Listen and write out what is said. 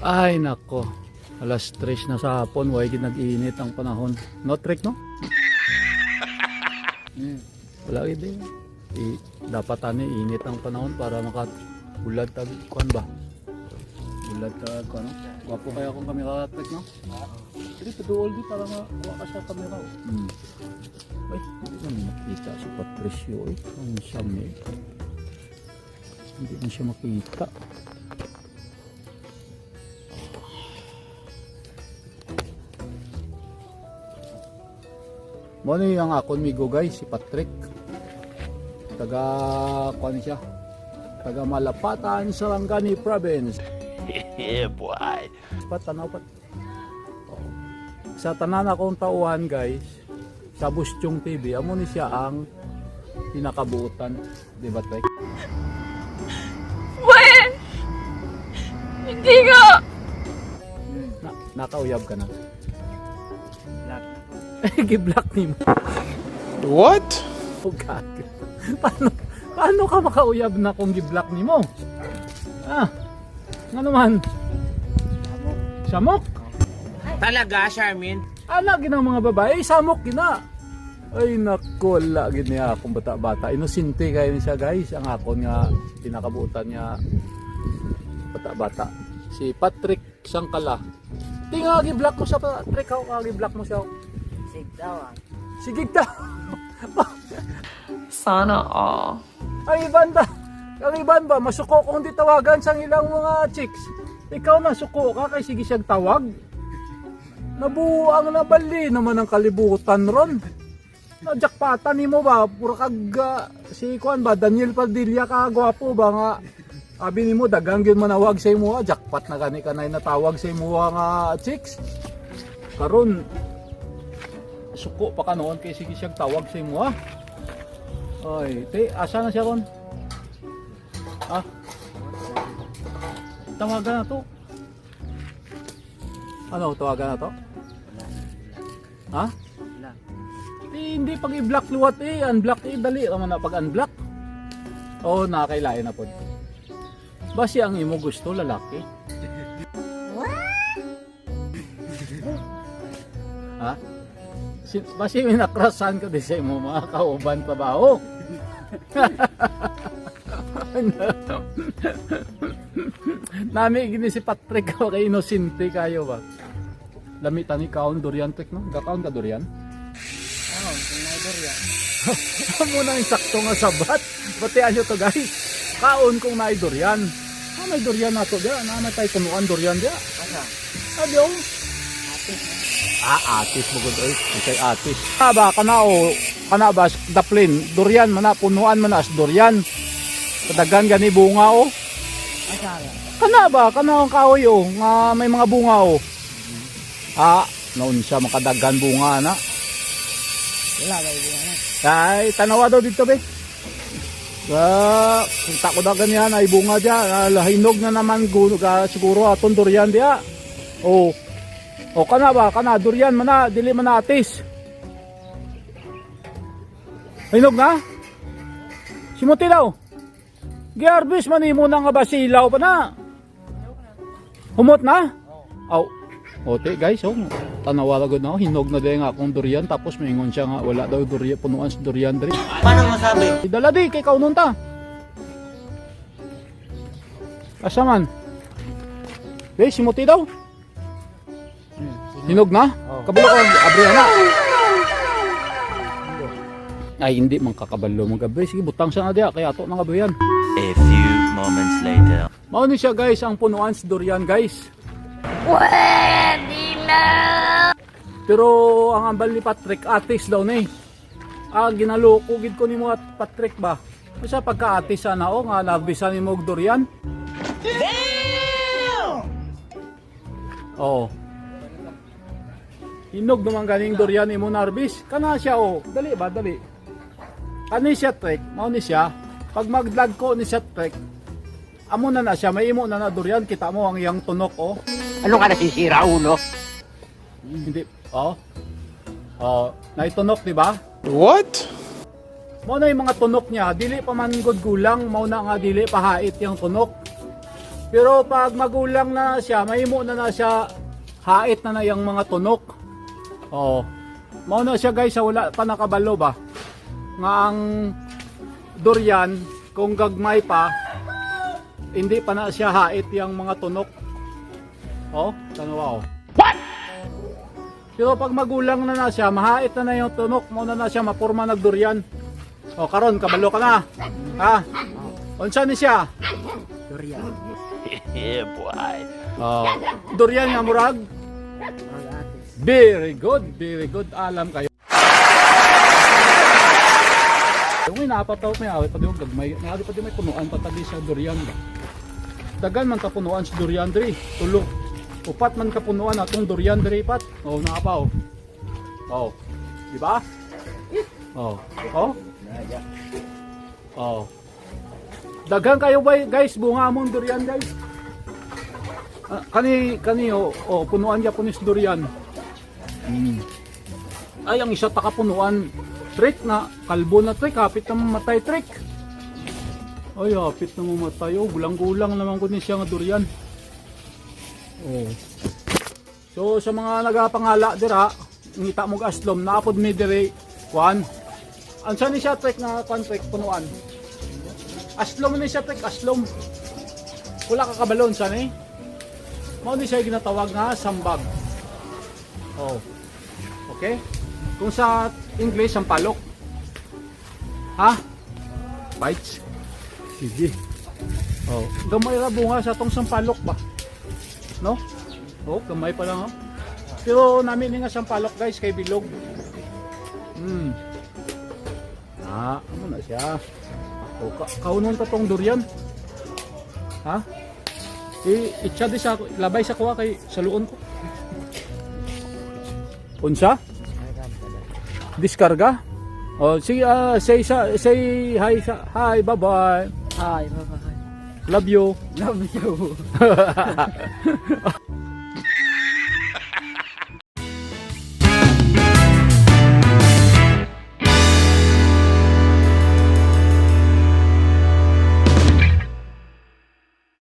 Ay nako, alas 3 na sa hapon, way nag-iinit ang panahon. No trick no? Wala din. Dapat ani init ang panahon para makabulad tag kuan ba? Bulad tag kuan. Wapo kaya kung kami ka-trick no? Dito duol di para makuha ka sa camera. Ay, hindi naman makita si Patricio eh. Ang siyami. Hindi na siya makita. Mano yung akon migo guys, si Patrick. Taga kuan siya. Taga Malapatan, Sarangani Province. Yeah, boy. Patanaw pat. Sa tanan akong tauhan guys, sa Bustyong TV, amo ni siya ang pinakabuutan, di ba Trek? Wen! Hindi nga! Nakauyab ka na. Gi-block ni mo. What? Oh God. Paano ka makauyab na kung gi-block ni mo? Ah, nga naman. Samok? Talaga, Charmin? Ala ginang mga babae, samok gina. Ay nako, ala gina akong bata-bata. Inosente kayo ni siya guys. Ang akon nga pinakabuutan niya bata-bata. Si Patrick Sangkala. Tinga gi-block mo siya Patrick, ako gi-block mo siya. Sige daw. Sana all. Ay iban ba? Ang iban ba? Masuko kung di tawagan sa ilang mga chicks. Ikaw na suko ka kay sige siyang tawag. Nabuang nabali naman ang kalibutan ron. Najakpatan ni mo ba? Pura kag si Kuan ba? Daniel Padilla ka gwapo ba nga? Abi ni mo dagang gyud manawag sa imo, jackpot na gani kanay natawag sa imo nga chicks. Karon suko pa ka noon kay sige siyang tawag sa imo ha. Ay, te, asa na siya ron? Ah. Tawagan na to. Ano, tawagan na to? Ha? Hindi pag i-block luwat eh, unblock eh, dali naman na pag unblock. Oh, nakakailain na po. Basi ang imo gusto lalaki. Ha? Basi may nakrasan ka din sa imo mga kauban pa ba oh? Nami gini si Patrick ko kay inosente kayo ba? Lamitan ni kaon durian trick no? Gakaon ka durian? Oo, kung durian. Amo na insakto nga sabat. Batian nyo to guys. Kaon kung naay durian. Ah, may durian na to dia. Namatay punuan durian dia. Asa? Adiyo. Atis mo gud oy. Kay atis. Ba kana ba daplin durian man na punuan man as durian. Kadagan gani bunga o. Kana ba kana ang kahoy o nga may mga bunga o. Noon siya makadagan bunga na. Wala ba bunga na. Ay tanawa daw dito be. Kita ko daw ganyan ay bunga diya. Hinog na naman siguro aton durian diya. O kana ba kana durian man na dili man na atis. Hinog na? Simuti daw. Garbis man imo na nga basilaw pa na. Humot na? Oo. Ote guys, tanawa gud na hinog na din akong durian tapos maingon siya nga wala daw durian punuan sa durian diri. Paano masabi? Idala di kay kaunon ta. Asa man? Be, simuti daw. Hinog na? Kabalo ko abrihan na. Ay hindi man kakabalo mga gabi. Sige butang siya na diya kaya ato nang abrihan. A few moments later. Mao ni siya guys ang punuan sa durian guys. Pwede na! Pero ang ambal ni Patrick atis daw ni. Ginaloko gid ko nimo at Patrick ba. Sa pagka-atis sana o nga nabisan nimo og durian. Damn! Oo. Hinog naman ganing durian imo narbis. Kana siya o. Dali ba dali. Kani siya Trek, mao ni siya. Pag mag-vlog ko ni siya Trek, amo na siya, may imo na durian, kita mo ang iyang tunok oh. Ano ka nasisira, ulo? Hindi, naitunok, di ba? What? Mao na yung mga tunok niya, dili pa man gud gulang, mao na nga dili pahait yung tunok. Pero pag magulang na siya, mahimo na siya, hait na yung mga tunok. Oo. Mao na siya guys, wala pa nakabalo ba? Nga ang durian, kung gagmay pa, hindi pa na siya hait yung mga tunok. Oh, tanawa oh. What? Pero pag magulang na siya, mahait na yung tunok, mao na siya mapurma nagdurian. O karon kabalo ka na. Ha? Unsa ni siya? Yeah, boy. Oh, durian nga murag. Very good, very good. Alam kayo. Yung napataw may awit pa diyo gagmay. May pa diyo may punuan patagi sa durian ba. Dagan man ka punuan sa durian diri. Tulo. Upat man ka punuan atong durian diri pat. Oh, naa pa oh. Oh. Di ba? Oh. Oh. Oh. Dagan kayo ba guys, bunga mong durian guys. Kani oh, punuan niya punis durian. Ay ang isa takapunuan trick na kalbo na trick, hapit na mamatay trick. Ay hapit na mamatay oh, gulang-gulang naman ko ni siya nga durian. Oh. So sa mga nagapangala dira, ngita mo aslom naapod mi dire kuan. Ansa ni siya trick na kuan trick punuan. Aslom ni siya trick, aslom. Wala ka kabalon sa ni. Mao ni siya ginatawag nga sambag. Oh. Okay? Kung sa English, sampalok. Ha? Bites? Sige. Oh, gamay ra bunga sa tong sampalok ba? No? Oh, gamay pa lang. Oh. Pero namin nga sampalok guys kay bilog. Ano na siya? Oh, kaunon ka tong durian. Ha? Itsa di sa labay sa kuha kay saluon ko. Unsa? Diskarga? Oh, sige, say hi, bye-bye. Hi, bye-bye. Love you. Love you.